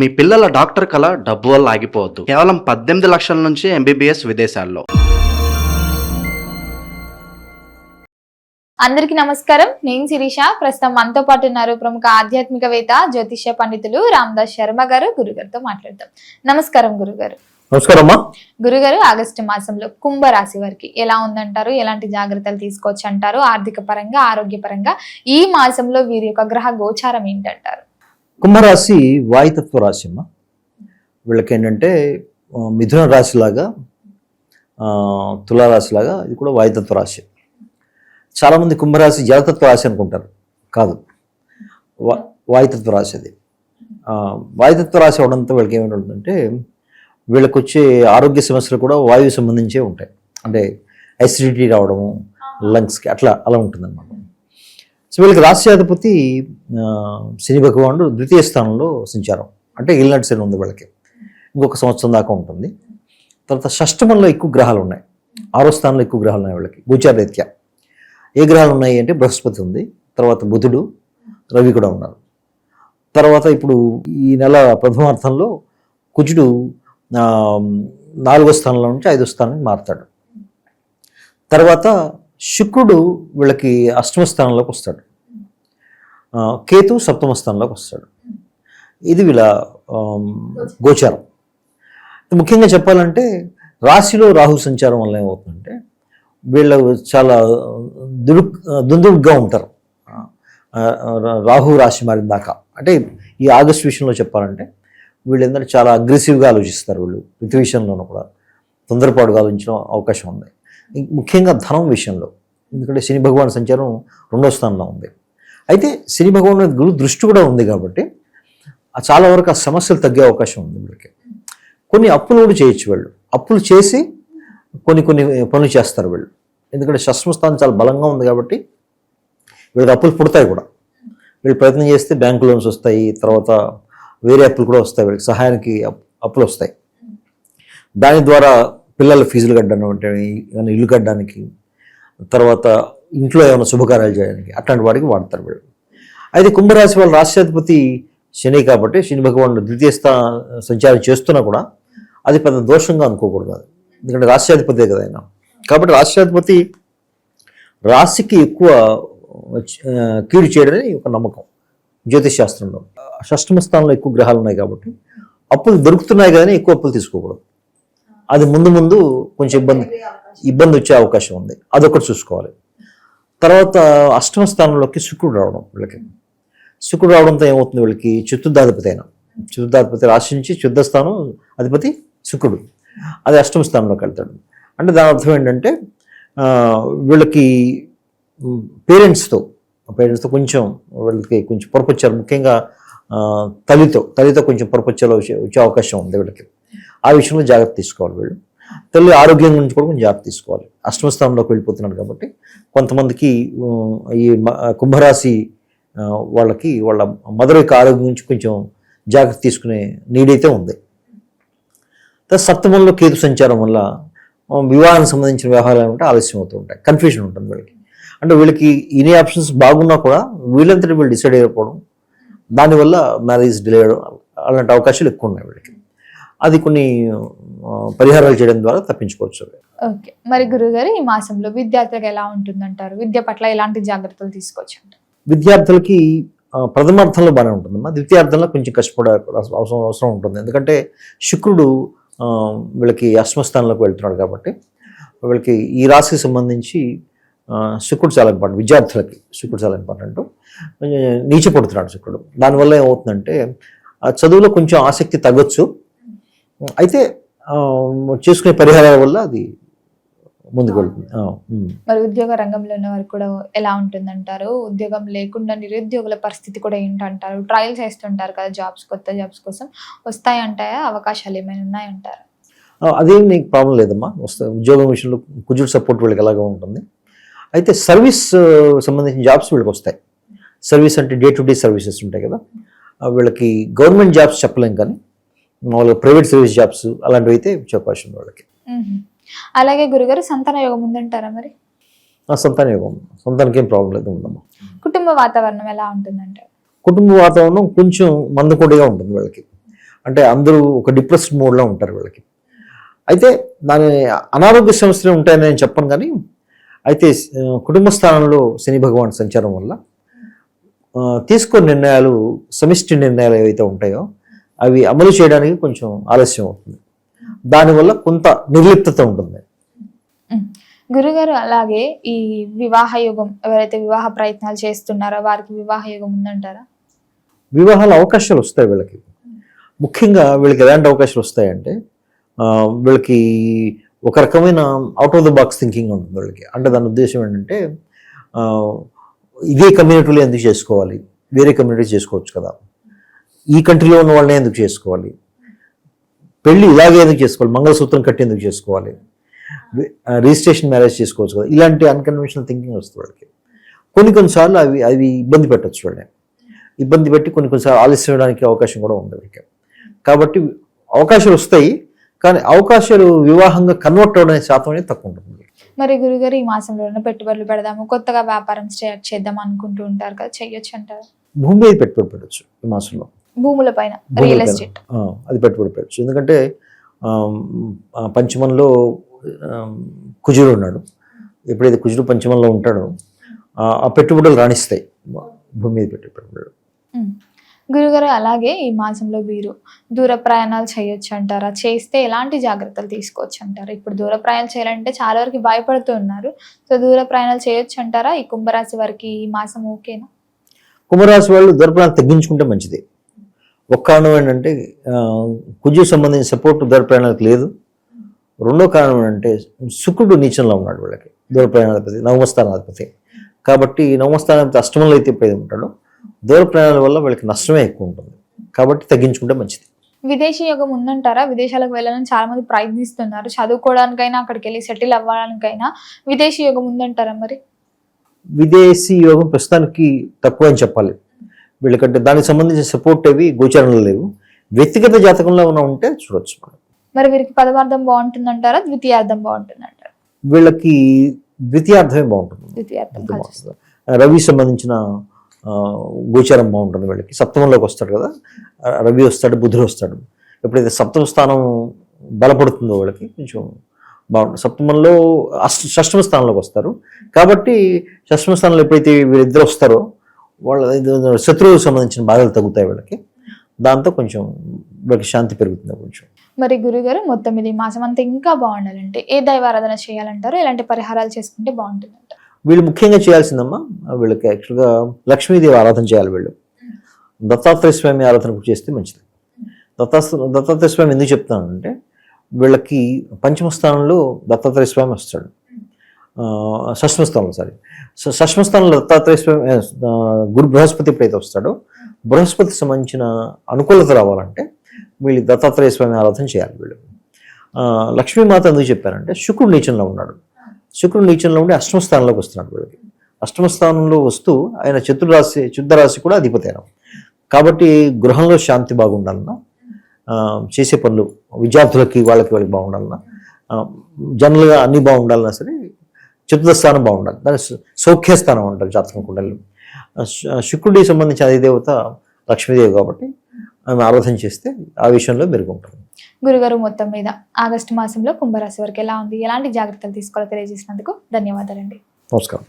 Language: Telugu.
మీ పిల్లల డాక్టర్ కల డబ్బు వల్ల ఆగిపోవద్దు. కేవలం 18 లక్షల నుంచి ఎంబీబీఎస్ విదేశాల్లో. అందరికీ నమస్కారం. నేను శిరీష. ప్రస్తుతం మనతో పాటు ఉన్నారు ప్రముఖ ఆధ్యాత్మికవేత్త, జ్యోతిష్య పండితులు రామదాస్ శర్మ గారు. గురుగారితో మాట్లాడతాం. నమస్కారం గురుగారు. నమస్కారం. గురుగారు, ఆగస్టు మాసంలో కుంభరాశి వారికి ఎలా ఉందంటారు? ఎలాంటి జాగ్రత్తలు తీసుకోవచ్చు అంటారు? ఆర్థిక పరంగా, ఆరోగ్యపరంగా ఈ మాసంలో వీరి యొక్క గ్రహ గోచారం ఏంటంటారు? కుంభరాశి వాయుతత్వ రాశి అమ్మ. వీళ్ళకి ఏంటంటే మిథున రాశిలాగా, తులారాశిలాగా ఇది కూడా వాయుతత్వ రాశి. చాలామంది కుంభరాశి జలతత్వ రాశి అనుకుంటారు. కాదు, వాయుతత్వ రాశి అది. వాయుతత్వ రాశి అవడంతో వీళ్ళకి ఏమిటంటే వీళ్ళకి వచ్చే ఆరోగ్య సమస్యలు కూడా వాయువు సంబంధించే ఉంటాయి. అంటే అసిడిటీ రావడము, లంగ్స్కి అలా ఉంటుందన్నమాట. సో వీళ్ళకి రాశ్యాధిపతి శని భగవానుడు ద్వితీయ స్థానంలో సంచారం, అంటే ఇల్నట్స్ అని ఉంది వీళ్ళకి. ఇంకొక సంవత్సరం దాకా ఉంటుంది. తర్వాత షష్టమంలో ఎక్కువ గ్రహాలు ఉన్నాయి, 6వ స్థానంలో ఎక్కువ గ్రహాలు ఉన్నాయి వీళ్ళకి గోచారరీత్యా. ఏ గ్రహాలు ఉన్నాయి అంటే బృహస్పతి ఉంది, తర్వాత బుధుడు, రవి కూడా ఉన్నారు. తర్వాత ఇప్పుడు ఈ నెల ప్రథమార్థంలో కుజుడు 4వ స్థానంలో నుంచి 5వ స్థానానికి మారుతాడు. తర్వాత శుక్రుడు వీళ్ళకి 8వ స్థానంలోకి వస్తాడు. కేతు 7వ స్థానంలోకి వస్తాడు. ఇది వీళ్ళ గోచారం. ముఖ్యంగా చెప్పాలంటే రాశిలో రాహు సంచారం వల్ల ఏమవుతుందంటే వీళ్ళు చాలా దుందుడుగ్గా ఉంటారు. రాహు రాశి మారిన దాకా, అంటే ఈ ఆగస్టు విషయంలో చెప్పాలంటే వీళ్ళు ఏంటంటే చాలా అగ్రెసివ్గా ఆలోచిస్తారు. వీళ్ళు ప్రతి విషయంలోనూ కూడా తొందరపాటుగా ఆలోచించడం అవకాశం ఉంది. ముఖ్యంగా ధనం విషయంలో, ఎందుకంటే శని భగవాన్ సంచారం 2వ స్థానంలో ఉంది. అయితే శని భగవాన్ మీద గురు దృష్టి కూడా ఉంది కాబట్టి చాలా వరకు ఆ సమస్యలు తగ్గే అవకాశం ఉంది వీళ్ళకి. కొన్ని అప్పులు కూడా చేయొచ్చు వీళ్ళు. అప్పులు చేసి కొన్ని పనులు చేస్తారు వీళ్ళు. ఎందుకంటే షష్టమ స్థానం చాలా బలంగా ఉంది కాబట్టి వీళ్ళకి అప్పులు పుడతాయి కూడా. వీళ్ళు ప్రయత్నం చేస్తే బ్యాంకు లోన్స్ వస్తాయి, తర్వాత వేరే అప్పులు కూడా వస్తాయి. వీళ్ళకి సహాయానికి అప్పులు వస్తాయి. దాని ద్వారా పిల్లల ఫీజులు కట్టడానికి, ఏమైనా ఇల్లు కట్టడానికి, తర్వాత ఇంట్లో ఏమైనా శుభకార్యాలు చేయడానికి, అట్లాంటి వాటికి వాడతారు వీళ్ళు. అయితే కుంభరాశి వాళ్ళ రాష్ట్రాధిపతి శని కాబట్టి శని భగవానుడు ద్వితీయ సంచారం చేస్తున్నా కూడా అది పెద్ద దోషంగా అనుకోకూడదు. అది ఎందుకంటే రాష్ట్రాధిపతే కదా ఆయన. కాబట్టి రాష్ట్రాధిపతి రాశికి ఎక్కువ కీడు చేయడమే ఒక నమ్మకం జ్యోతిష్ శాస్త్రంలో. షష్టమ స్థానంలో ఎక్కువ గ్రహాలు ఉన్నాయి కాబట్టి అప్పులు దొరుకుతున్నాయి కానీ ఎక్కువ అప్పులు తీసుకోకూడదు. అది ముందు కొంచెం ఇబ్బంది వచ్చే అవకాశం ఉంది. అదొకటి చూసుకోవాలి. తర్వాత 8వ స్థానంలోకి శుక్రుడు రావడం, వీళ్ళకి శుక్రుడు రావడంతో ఏమవుతుంది, వీళ్ళకి చతుర్థాధిపతి రాశి నుంచి శుద్ధ స్థానం అధిపతి శుక్రుడు, అది 8వ స్థానంలోకి వెళ్తాడు. అంటే దాని అర్థం ఏంటంటే వీళ్ళకి పేరెంట్స్తో కొంచెం వీళ్ళకి కొంచెం పొరపచ్చారు. ముఖ్యంగా తల్లితో కొంచెం పొరపచ్చాలు వచ్చే అవకాశం ఉంది వీళ్ళకి. ఆ విషయంలో జాగ్రత్త తీసుకోవాలి వీళ్ళు. తల్లి ఆరోగ్యం గురించి కూడా కొంచెం జాగ్రత్త తీసుకోవాలి. 8వ స్థానంలోకి వెళ్ళిపోతున్నాడు కాబట్టి కొంతమందికి ఈ కుంభరాశి వాళ్ళకి వాళ్ళ మదర్ యొక్క ఆరోగ్యం గురించి కొంచెం జాగ్రత్త తీసుకునే నీడైతే ఉంది. సప్తమంలో కేతు సంచారం వల్ల వివాహానికి సంబంధించిన వ్యవహారాలు ఉంటే ఆలస్యం అవుతూ ఉంటాయి, కన్ఫ్యూజన్ ఉంటుంది వీళ్ళకి. అంటే వీళ్ళకి ఇన్ని ఆప్షన్స్ బాగున్నా కూడా వీళ్ళంతటి వీళ్ళు డిసైడ్ అయిపోవడం, దానివల్ల మ్యారేజ్ డిలే అవ్వడం, అలాంటి అవకాశాలు ఎక్కువ ఉన్నాయి వీళ్ళకి. అది కొన్ని పరిహారాలు చేయడం ద్వారా తప్పించుకోవచ్చు. ఓకే, మరి గురుగారు ఈ మాసంలో విద్యార్థులకు ఎలా ఉంటుందంటారు? విద్య పట్ల ఎలాంటి జాగ్రత్తలు తీసుకోవచ్చు అంటారు? విద్యార్థులకి ప్రథమార్థంలో బాగానే ఉంటుందమ్మా. ద్వితీయార్థంలో కొంచెం కష్టపడే అవసరం ఉంటుంది. ఎందుకంటే శుక్రుడు వీళ్ళకి 8వ స్థానంలోకి వెళ్తున్నాడు కాబట్టి వీళ్ళకి ఈ రాశికి సంబంధించి శుక్రుడు చాలా ఇంపార్టెంట్. విద్యార్థులకి శుక్రుడు చాలా ఇంపార్టెంట్. నీచపడుతున్నాడు శుక్రుడు. దానివల్ల ఏమవుతుందంటే చదువులో కొంచెం ఆసక్తి తగ్గొచ్చు. అయితే చేసుకునే పరిహారాల వల్ల అది ముందుకు వెళ్తుంది. మరి ఉద్యోగ రంగంలో ఉన్న వారికి కూడా ఎలా ఉంటుందంటారు? ఉద్యోగం లేకుండా నిరుద్యోగుల పరిస్థితి కూడా ఏంటంటారు? ట్రయల్స్ చేస్తుంటారు కదా జాబ్స్, కొత్త జాబ్స్ కోసం వస్తాయంటాయా? అవకాశాలు ఏమైనా ఉన్నాయంటారా? అదేం నీకు ప్రాబ్లం లేదమ్మా. వస్తాయి. ఉద్యోగం విషయంలో కుజుడు సపోర్ట్ వీళ్ళకి ఎలాగా ఉంటుంది. అయితే సర్వీస్ సంబంధించిన జాబ్స్ వీళ్ళకి వస్తాయి. సర్వీస్ అంటే డే టు డే సర్వీసెస్ ఉంటాయి కదా, వీళ్ళకి గవర్నమెంట్ జాబ్స్ చెప్పలేం కానీ మామూలుగా ప్రైవేట్ సర్వీస్ జాబ్స్ అలాంటివి అయితే అవకాశం ఉంది వాళ్ళకి. అలాగే గురుగారు సంతాన యోగం ఉందంటారా? మరి సంతాన యోగం, సంతానికి ఏం ప్రాబ్లం లేదు, ఉందమ్మా. కుటుంబ వాతావరణం ఎలా ఉంటుందంటారు? కుటుంబ వాతావరణం కొంచెం మందకొడిగా ఉంటుంది వీళ్ళకి. అంటే అందరూ ఒక డిప్రెస్డ్ మోడ్లో ఉంటారు వీళ్ళకి. అయితే దాని అనారోగ్య సమస్యలు ఉంటాయని నేను చెప్పను, కానీ అయితే కుటుంబ స్థానంలో శని భగవాన్ సంచారం వల్ల తీసుకునే నిర్ణయాలు, సమిష్టి నిర్ణయాలు ఏవైతే ఉంటాయో అవి అమలు చేయడానికి కొంచెం ఆలస్యం అవుతుంది. దానివల్ల కొంత నిర్లిప్తత ఉంటుంది. గురుగారు అలాగే ఈ వివాహ యోగం, ఎవరైతే వివాహ ప్రయత్నాలు చేస్తున్నారో వారికి వివాహ యోగం ఉందంటారా? వివాహాల అవకాశాలు వస్తాయి వీళ్ళకి. ముఖ్యంగా వీళ్ళకి ఎలాంటి అవకాశాలు వస్తాయంటే వీళ్ళకి ఒక రకమైన out of the box thinking ఉంటుంది వీళ్ళకి. అంటే దాని ఉద్దేశం ఏంటంటే ఇదే కమ్యూనిటీలో ఎందుకు చేసుకోవాలి, వేరే కమ్యూనిటీ చేసుకోవచ్చు కదా, ఈ కంట్రీలో ఉన్న వాళ్ళనే ఎందుకు చేసుకోవాలి, పెళ్ళి ఇలాగే ఎందుకు చేసుకోవాలి, మంగళసూత్రం కట్టి ఎందుకు చేసుకోవాలి, రిజిస్ట్రేషన్ మ్యారేజ్ చేసుకోవచ్చు కదా, ఇలాంటి అన్కన్వెన్షనల్ థింకింగ్ వస్తుంది వాళ్ళకి. కొన్నిసార్లు అవి ఇబ్బంది పెట్టచ్చు వాళ్ళని. ఇబ్బంది పెట్టి కొన్నిసార్లు ఆలస్యం చేయడానికి అవకాశం కూడా ఉంది వీళ్ళకి. కాబట్టి అవకాశాలు వస్తాయి, కానీ అవకాశాలు వివాహంగా కన్వర్ట్ అవడానికి శాతం అనేది తక్కువ ఉంటుంది. మరి గురుగారు ఈ మాసంలో పెట్టుబడులు పెడదాము, కొత్తగా వ్యాపారం స్టార్ట్ చేద్దాం అనుకుంటూ ఉంటారు కదా, చెయ్యొచ్చు అంటారు? భూమి మీద పెట్టుబడి పెట్టచ్చు ఈ మాసంలో. భూముల పైన రియల్ ఎస్టేట్ అది పెట్టుబడి పెట్టచ్చు. ఎందుకంటే పంచమంలో కుజుడు ఉన్నాడు. ఎప్పుడైతే కుజుడు పంచమంలో ఉంటాడో ఆ పెట్టుబడులు రాణిస్తాయి భూమి మీద పెట్టే పెట్టుబడులు. గురుగారు అలాగే ఈ మాసంలో వీరు దూర ప్రయాణాలు చేయొచ్చు అంటారా? చేస్తే ఎలాంటి జాగ్రత్తలు తీసుకోవచ్చు అంటారా? ఇప్పుడు దూర ప్రయాణాలు చేయాలంటే చాలా వరకు భయపడుతూ ఉన్నారు. సో దూర ప్రయాణాలు చేయొచ్చు అంటారా? ఈ కుంభరాశి వారికి ఈ మాసం ఓకేనా? కుంభరాశి వాళ్ళు దూర ప్రయాణాలు తగ్గించుకుంటే మంచిది. ఒక కారణం ఏంటంటే కుజుకు సంబంధించిన సపోర్ట్ దూర ప్రయాణాలకు లేదు. రెండో కారణం ఏంటంటే శుక్రుడు నీచంలో ఉన్నాడు వీళ్ళకి, దూర ప్రయాణాధిపతి, నవమస్థానాధిపతి. కాబట్టి నవమస్థానాధిపతి అష్టమంలో అయితే ఎప్పుడైతే ఉంటాడో దూర ప్రయాణాల వల్ల వీళ్ళకి నష్టమే ఎక్కువ ఉంటుంది. కాబట్టి తగ్గించుకుంటే మంచిది. విదేశీ యోగం ఉందంటారా? విదేశాలకు వెళ్ళాలని చాలా మంది ప్రయత్నిస్తున్నారు. చదువుకోవడానికైనా, అక్కడికి వెళ్ళి సెటిల్ అవ్వడానికైనా విదేశీ యోగం ఉందంటారా? మరి విదేశీ యోగం ప్రస్తుతానికి తక్కువ అని చెప్పాలి వీళ్ళకంటే. దానికి సంబంధించిన సపోర్ట్ అవి గోచారంలో లేవు. వ్యక్తిగత జాతకంలో ఏమైనా ఉంటే చూడొచ్చు. మరి వీరికి ప్రథమార్థం బాగుంటుందంటారా, ద్వితీయార్థం బాగుంటుందంటారా? వీళ్ళకి ద్వితీయార్థమే బాగుంటుంది. ద్వితీయార్థం రవి సంబంధించిన గోచారం బాగుంటుంది వీళ్ళకి. సప్తమంలోకి వస్తాడు కదా, రవి వస్తాడు, బుధుడు వస్తాడు. ఎప్పుడైతే సప్తమ స్థానం బలపడుతుందో వాళ్ళకి కొంచెం బాగుంటుంది. సప్తమంలో షష్టమ స్థానంలోకి వస్తారు. కాబట్టి షష్టమ స్థానంలో ఎప్పుడైతే వీళ్ళిద్దరు వస్తారో వాళ్ళ శత్రువులకు సంబంధించిన బాధలు తగ్గుతాయి వీళ్ళకి. దాంతో కొంచెం వీళ్ళకి శాంతి పెరుగుతుంది కొంచెం. మరి గురుగారు మొత్తం ఇది మాసం అంతా ఇంకా బాగుండాలంటే ఏ దైవారాధన చేయాలంటారు? ఎలాంటి పరిహారాలు చేసుకుంటే బాగుంటుందంట? వీళ్ళు ముఖ్యంగా చేయాల్సిందమ్మా, వీళ్ళకి యాక్చువల్గా లక్ష్మీదేవి ఆరాధన చేయాలి. వీళ్ళు దత్తాత్రేయ స్వామి ఆరాధన చేస్తే మంచిది. దత్తాత్రేయ స్వామి ఎందుకు చెప్తానంటే వీళ్ళకి పంచమ స్థానంలో దత్తాత్రేయ స్వామి వస్తాడు, షష్ఠమ స్థానంలో షష్ఠమ స్థానంలో దత్తాత్రేయ స్వామి గురు బృహస్పతి ఎప్పుడైతే వస్తాడో బృహస్పతికి సంబంధించిన అనుకూలత రావాలంటే వీళ్ళు దత్తాత్రేయ స్వామి ఆరాధన చేయాలి. వీళ్ళు లక్ష్మీమాత ఎందుకు చెప్పారంటే శుక్రుడు నీచంలో ఉన్నాడు. శుక్రుడు నీచంలో ఉండి అష్టమ స్థానంలోకి వస్తున్నాడు. వీళ్ళకి అష్టమ స్థానంలో వస్తూ ఆయన శుద్ధరాశి కూడా అధిపతి అయిన. కాబట్టి గృహంలో శాంతి బాగుండాలన్నా, చేసే పనులు విద్యార్థులకి వాళ్ళకి బాగుండాలన్నా, జనరల్గా అన్నీ బాగుండాలన్నా సరే చతుర్థ స్థానం బాగుండాలి. దాని సౌఖ్యస్థానం అంటారు జాతకం కుండలిలో. శుక్రుడికి సంబంధించిన అధిదేవత లక్ష్మీదేవి కాబట్టి ఆమె ఆరాధన చేస్తే ఆ విషయంలో మెరుగుంటుంది. గురుగారు మొత్తం మీద ఆగస్టు మాసంలో కుంభరాశి వరకు ఎలా ఉంది, ఎలాంటి జాగ్రత్తలు తీసుకోవాలో తెలియజేసినందుకు ధన్యవాదాలండి. నమస్కారం.